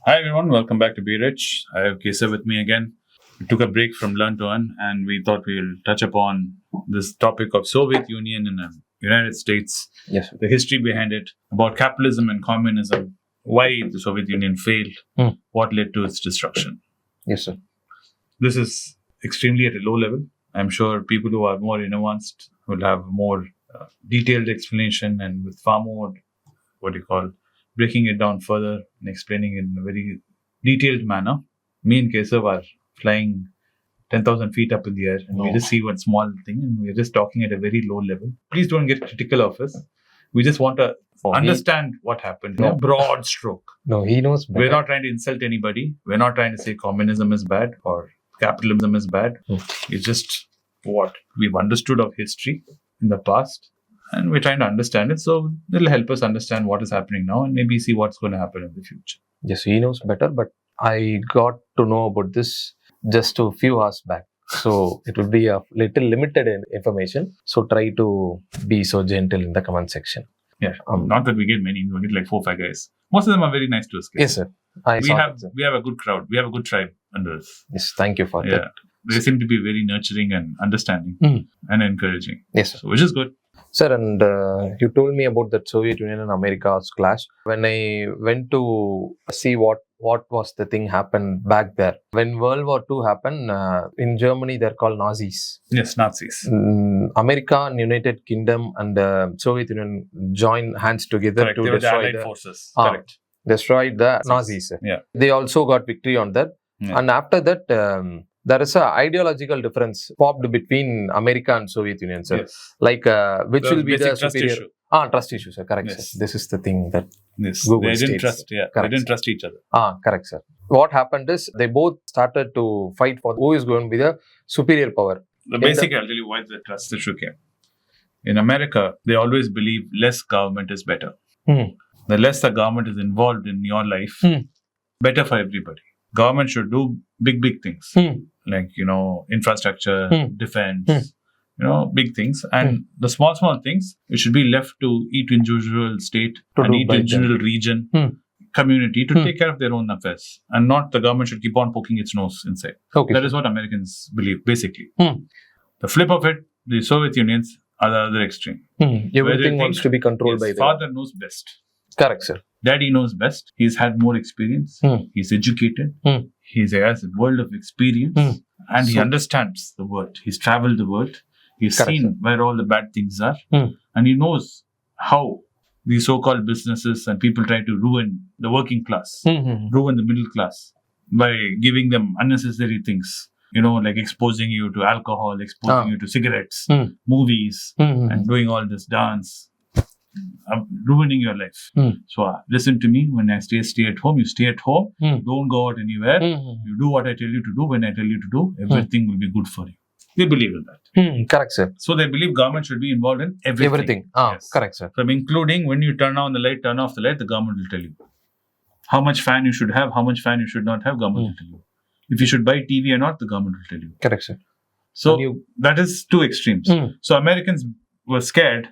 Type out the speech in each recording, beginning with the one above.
Hi everyone, welcome back to Be Rich. I have Keshav with me again. We took a break from Learn to Earn and we thought we'll touch upon this topic of Soviet Union and United States. Yes. The history behind it, about capitalism and communism, why the Soviet Union failed, what led to its destruction. Yes, sir. This is extremely at a low level. I'm sure people who are more advanced will have more detailed explanation and with far more, breaking it down further and explaining it in a very detailed manner. Me and Keshav are flying 10,000 feet up in the air and we just see one small thing and we're just talking at a very low level. Please don't get critical of us. We just want to understand what happened. No broad stroke. No, he knows better. We're not trying to insult anybody. We're not trying to say communism is bad or capitalism is bad. It's just what we've understood of history in the past. And we're trying to understand it. So it'll help us understand what is happening now and maybe see what's going to happen in the future. Yes, he knows better, but I got to know about this just a few hours back. So it will be a little limited in information. So try to be so gentle in the comment section. Yeah, not that we get many, we get like 4 or 5 guys. Most of them are very nice to us. Yes, sir. We have a good crowd. We have a good tribe under us. Yes, thank you for that. They seem to be very nurturing and understanding and encouraging. Yes, sir. So, which is good. Sir, and you told me about that Soviet Union and America's clash. When I went to see what was the thing happened back there. When World War II happened, in Germany they're called Nazis. Yes, Nazis. America and United Kingdom and the Soviet Union joined hands together to destroy the forces. Correct. Destroyed the Nazis. Yeah. They also got victory on that. Yeah. And after that, there is an ideological difference popped between America and Soviet Union, sir. Yes. Like, which will be the trust superior... issue. Trust issue, sir. Correct, yes. sir. This is the thing that Google they didn't states. Trust. Yeah, correct, they didn't trust each other. Correct, sir. What happened is they both started to fight for who is going to be the superior power. Basically, I'll tell you why the trust issue came. In America, they always believe less government is better. The less the government is involved in your life, better for everybody. Government should do big things like, infrastructure, defense, big things. And the small things, it should be left to each individual state and each individual region, community to take care of their own affairs. And not the government should keep on poking its nose inside. Okay. That is what Americans believe, basically. The flip of it, the Soviet Unions are the other extreme. Everything wants to be controlled by them. Father knows best. Correct, sir. Daddy knows best. He's had more experience. He's educated. He has a world of experience. And he understands the world. He's traveled the world. He's seen where all the bad things are. And he knows how these so-called businesses and people try to ruin the working class, ruin the middle class by giving them unnecessary things. Like exposing you to alcohol, exposing you to cigarettes, movies, and doing all this dance. Ruining your life. So listen to me. When I stay at home, you stay at home. Don't go out anywhere. You do what I tell you to do. When I tell you to do, everything will be good for you. They believe in that. Correct, sir. So they believe government should be involved in everything. Yes. Correct, sir. From including when you turn on the light, turn off the light, the government will tell you. How much fan you should have, how much fan you should not have, government will tell you. If you should buy TV or not, the government will tell you. Correct, sir. So that is two extremes. So Americans were scared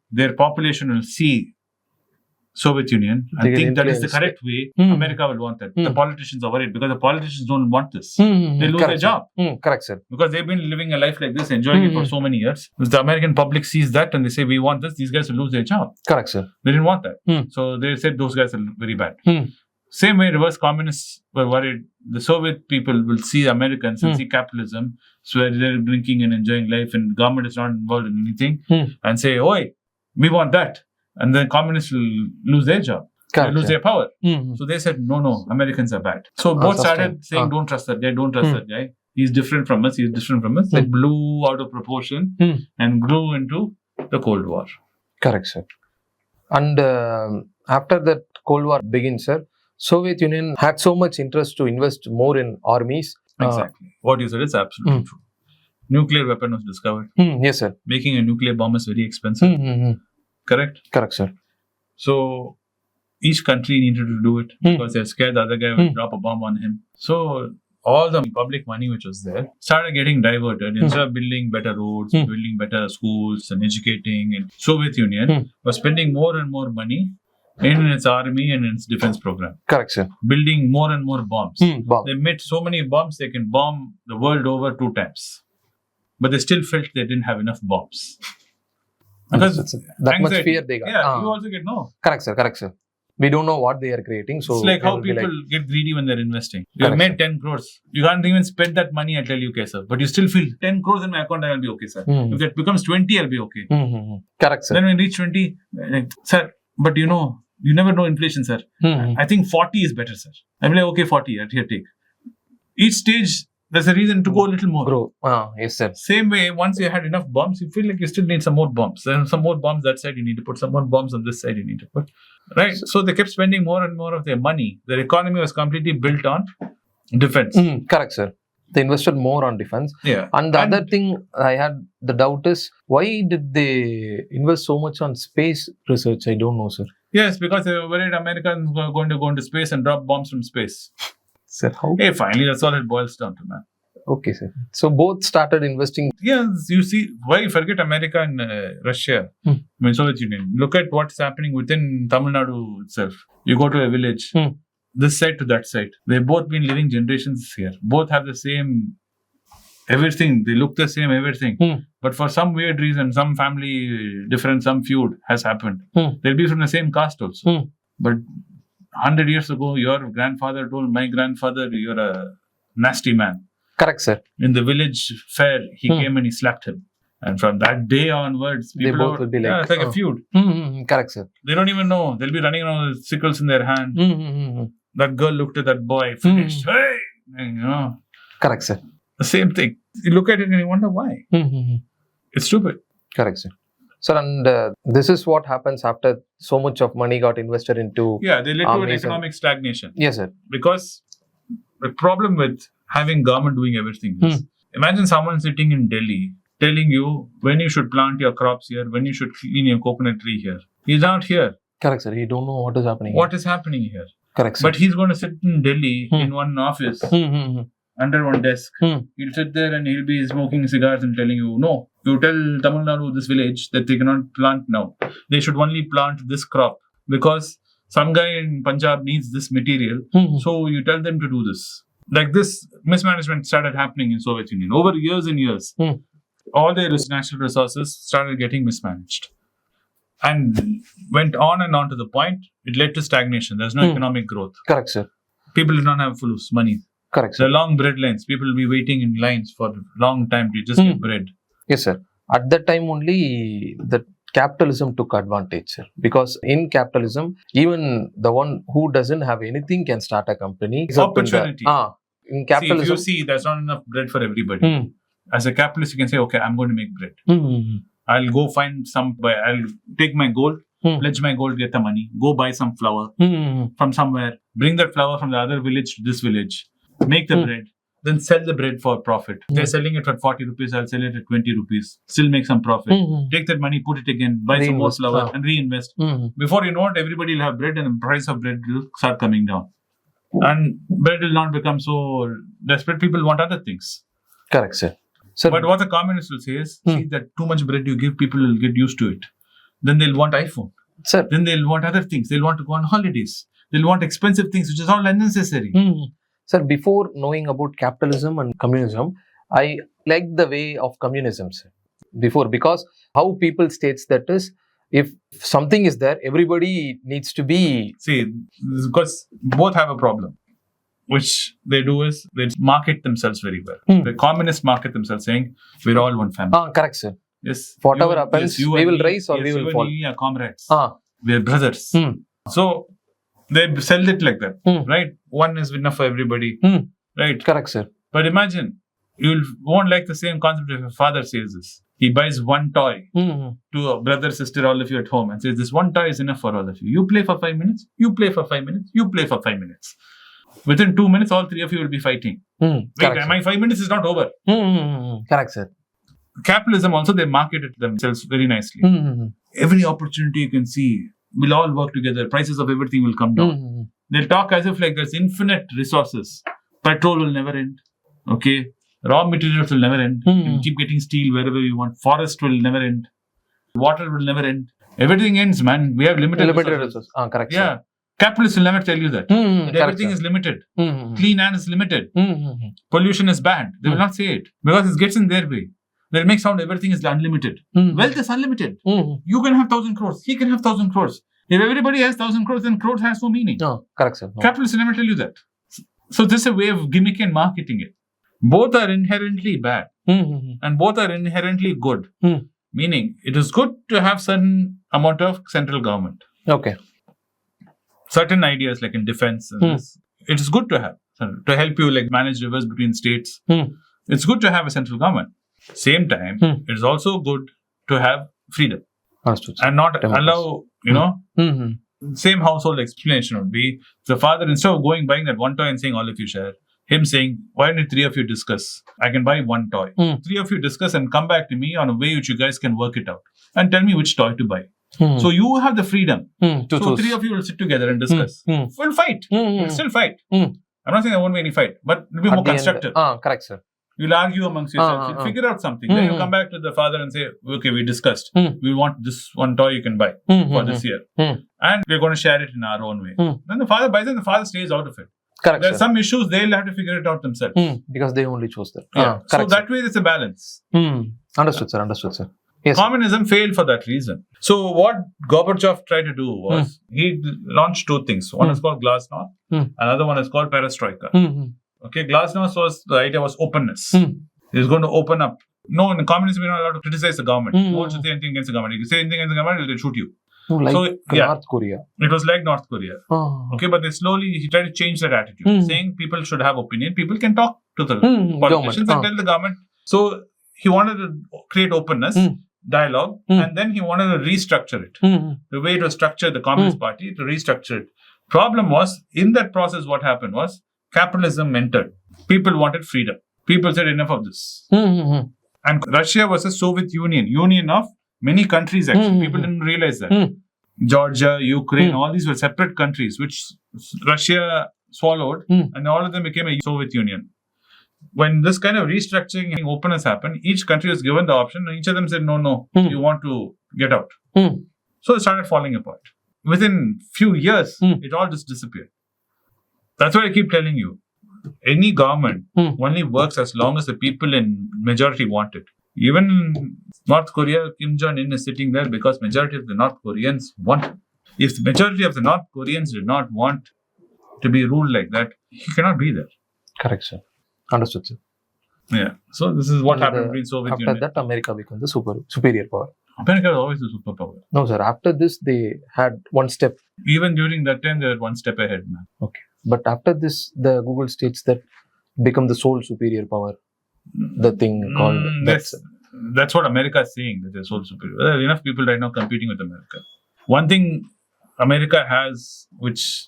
their population will see Soviet Union and think that is the correct way. America will want that. The politicians are worried because the politicians don't want this. They lose their job. Correct, sir. Because they've been living a life like this, enjoying it for so many years. If the American public sees that and they say, we want this, these guys will lose their job. Correct, sir. They didn't want that. So they said those guys are very bad. Same way reverse communists were worried. The Soviet people will see Americans and see capitalism, so they're drinking and enjoying life and government is not involved in anything and say, oi, we want that. And then communists will lose their job. They'll lose their power. So they said, no, Americans are bad. So both started saying, don't trust that guy, don't trust that guy. He's different from us, They blew out of proportion and grew into the Cold War. Correct, sir. And after that Cold War begins, sir, Soviet Union had so much interest to invest more in armies. Exactly. What you said is absolutely true. Nuclear weapon was discovered. Yes, sir. Making a nuclear bomb is very expensive. Correct? Correct, sir. So, each country needed to do it because they're scared the other guy will drop a bomb on him. So, all the public money which was there started getting diverted. Instead of building better roads, building better schools and educating, and Soviet Union was spending more and more money in its army and in its defense program. Correct, sir. Building more and more bombs. Bomb. They made so many bombs they can bomb the world over 2 times. But they still felt they didn't have enough bombs. Because that much anxiety. fear they got. Yeah, you also get no. Correct, sir. We don't know what they are creating. So it's like they how will be people like, get greedy when they're investing. You have Correct, made 10 crores. You can't even spend that money, I tell you, Keshav. But you still feel 10 crores in my account, I'll be okay, sir. If that becomes 20, I'll be okay. Correct, sir. Then when you reach 20, like, sir, but you know, you never know inflation, sir. I think 40 is better, sir. I'm like, okay, 40, here, take. Each stage, there's a reason to go a little more. Bro, yes, sir. Same way, once you had enough bombs, you feel like you still need some more bombs. Then some more bombs that side you need to put, some more bombs on this side you need to put. Right? So they kept spending more and more of their money. Their economy was completely built on defense. Correct, sir. They invested more on defense. Yeah. And the other thing I had the doubt is, why did they invest so much on space research? I don't know, sir. Yes, because they were worried Americans were going to go into space and drop bombs from space. Sir, how? Hey, finally, that's all it boils down to, man. Okay, sir. So both started investing. Yes, you see, why forget America and Russia? I mean, Soviet Union. Look at what's happening within Tamil Nadu itself. You go to a village, this side to that side. They've both been living generations here. Both have the same everything. They look the same, everything. But for some weird reason, some family difference, some feud has happened. They'll be from the same caste also. But 100 years ago, your grandfather told my grandfather, you're a nasty man. Correct, sir. In the village fair, he came and he slapped him. And from that day onwards, people they both will be like, it's like a feud. Correct, sir. They don't even know. They'll be running around with sickles in their hand. That girl looked at that boy, finished. Hey! And, you know. Correct, sir. The same thing. You look at it and you wonder why. It's stupid. Correct, sir. Sir, and this is what happens after so much of money got invested into. Yeah, they led to an economic stagnation. Yes, sir. Because the problem with having government doing everything is, imagine someone sitting in Delhi telling you when you should plant your crops here, when you should clean your coconut tree here. He's not here. Correct, sir. He don't know what is happening. What is happening here? Correct, sir. But he's going to sit in Delhi in one office, under one desk. He'll sit there and he'll be smoking cigars and telling you, no, you tell Tamil Nadu, this village, that they cannot plant now. They should only plant this crop because some guy in Punjab needs this material. So you tell them to do this. Like this mismanagement started happening in Soviet Union. Over years and years, all their natural resources started getting mismanaged. And went on and on to the point, it led to stagnation. There's no economic growth. Correct, sir. People do not have full money. Correct, sir. There are long bread lines. People will be waiting in lines for a long time to just get bread. Yes, sir. At that time only, the capitalism took advantage, sir. Because in capitalism, even the one who doesn't have anything can start a company. Opportunity. In capitalism. See, if you see there's not enough bread for everybody. As a capitalist, you can say, okay, I'm going to make bread. I'll go find I'll take my gold, pledge my gold, get the money, go buy some flour from somewhere, bring that flour from the other village to this village, make the bread, then sell the bread for profit. They're selling it for 40 rupees, I'll sell it at 20 rupees, still make some profit. Take that money, put it again, buy some more flour and reinvest. Before you know it, everybody will have bread and the price of bread will start coming down. And bread will not become so desperate. People want other things. Correct, sir. Sir, but what the communists will say is, see that too much bread you give, people will get used to it. Then they'll want iPhone. Sir. Then they'll want other things. They'll want to go on holidays. They'll want expensive things, which is all unnecessary. Sir, before knowing about capitalism and communism, I liked the way of communism, sir. Before, because how people states that is, if something is there, everybody needs to be... See, because both have a problem. Which they do is, they market themselves very well. The communists market themselves saying, we're all one family. Correct, sir. Yes. Whatever happens, we will rise or we will fall. We are comrades. We are brothers. So, they sell it like that, right? One is enough for everybody, right? Correct, sir. But imagine, you won't like the same concept if your father says this. He buys one toy to a brother, sister, all of you at home and says, this one toy is enough for all of you. You play for 5 minutes, you play for 5 minutes, you play for 5 minutes. Within 2 minutes, all three of you will be fighting. Wait, my 5 minutes is not over. Correct, sir. Capitalism also, they market it themselves very nicely. Every opportunity you can see, we'll all work together. Prices of everything will come down. They'll talk as if like there's infinite resources. Petrol will never end. Okay. Raw materials will never end. You keep getting steel wherever you want. Forest will never end. Water will never end. Everything ends, man. We have limited resources. Correct. Yeah. Capitalists will never tell you that. That everything is limited. Clean air is limited. Pollution is bad. They will not say it because it gets in their way. They'll make sound everything is unlimited. Wealth is unlimited. You can have 1,000 crores. He can have 1,000 crores. If everybody has 1,000 crores, then crores has no meaning. Correct, sir. Capitalists will never tell you that. So this is a way of gimmick and marketing it. Both are inherently bad and both are inherently good. Meaning, it is good to have certain amount of central government. Okay. Certain ideas like in defense, and this, it is good to have to help you like manage rivers between states. It's good to have a central government. Same time, it is also good to have freedom and not allow, same household explanation would be the father, instead of buying that one toy and saying all of you share, him saying, why don't three of you discuss? I can buy one toy. Three of you discuss and come back to me on a way which you guys can work it out and tell me which toy to buy. So you have the freedom. So choose. Three of you will sit together and discuss. We'll fight. We'll still fight. I'm not saying there won't be any fight, but it'll be more constructive. Correct, sir. You'll argue amongst yourselves. You'll figure out something. Then you come back to the father and say, okay, we discussed. We want this one toy you can buy for this year. And we're going to share it in our own way. Then the father buys it and the father stays out of it. Correct. There are some issues they'll have to figure it out themselves. Because they only chose that. So that way there's a balance. Understood, sir. Yes. Communism failed for that reason. So what Gorbachev tried to do was he launched two things. One is called Glasnost. Another one is called Perestroika. Okay, Glasnost the idea was openness. He's going to open up. No, in communism you're not allowed to criticize the government. No one should say anything against the government. If you say anything against the government, they'll shoot you. North Korea. It was like North Korea. Okay, but he tried to change that attitude, saying people should have opinion. People can talk to the politicians and tell the government. So he wanted to create openness, dialogue, and then he wanted to restructure it. The way to structure the Communist Party, to restructure it. Problem was, in that process, what happened was, capitalism entered. People wanted freedom. People said enough of this. And Russia was a Soviet union of many countries actually. People didn't realize that. Georgia, Ukraine, all these were separate countries which Russia swallowed and all of them became a Soviet Union. When this kind of restructuring and openness happened, each country was given the option and each of them said, no, you want to get out. So it started falling apart. Within few years, it all just disappeared. That's what I keep telling you. Any government only works as long as the people in majority want it. Even in North Korea, Kim Jong-un is sitting there because majority of the North Koreans want it. If the majority of the North Koreans did not want to be ruled like that, he cannot be there. Correct, sir. Understood, sir. Yeah. So this is what happened between Soviet Union. After that, America becomes the superior power. America was always the superpower. No, sir. After this, they had one step. Even during that time, they were one step ahead, man. Okay. But after this, the Google states that become the sole superior power. The thing called... That's what America is saying, that they're sole superior. There are enough people right now competing with America. One thing America has, which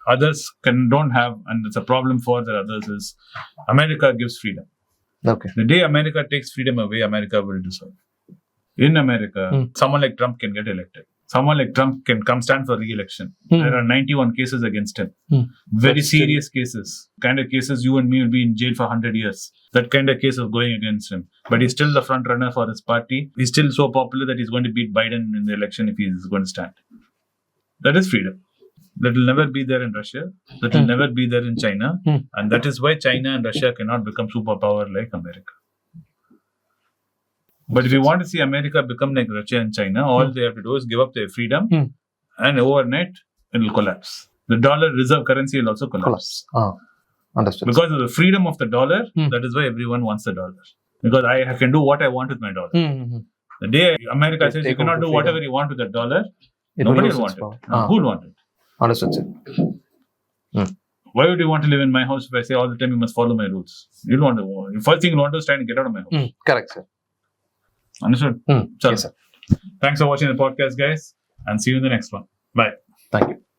others don't have, and it's a problem for the others, is America gives freedom. Okay. The day America takes freedom away, America will dissolve. In America, someone like Trump can get elected. Someone like Trump can come stand for re-election. There are 91 cases against him. Very serious cases. Kind of cases you and me will be in jail for 100 years. That kind of case of going against him. But he's still the front runner for his party. He's still so popular that he's going to beat Biden in the election if he's going to stand. That is freedom. That will never be there in Russia. That will never be there in China. And that is why China and Russia cannot become superpower like America. But if you want to see America become like Russia and China, all they have to do is give up their freedom and overnight it will collapse. The dollar reserve currency will also collapse. Understood. Because of the freedom of the dollar, that is why everyone wants the dollar. Because I can do what I want with my dollar. The day America says you cannot do whatever you want with the dollar, nobody will want it. Who will want it? Understood, sir. Why would you want to live in my house if I say all the time you must follow my rules? You don't want to. The first thing you want to do is try and get out of my house. Correct, sir. Understood? Yes, sir. Thanks for watching the podcast, guys, and see you in the next one. Bye. Thank you.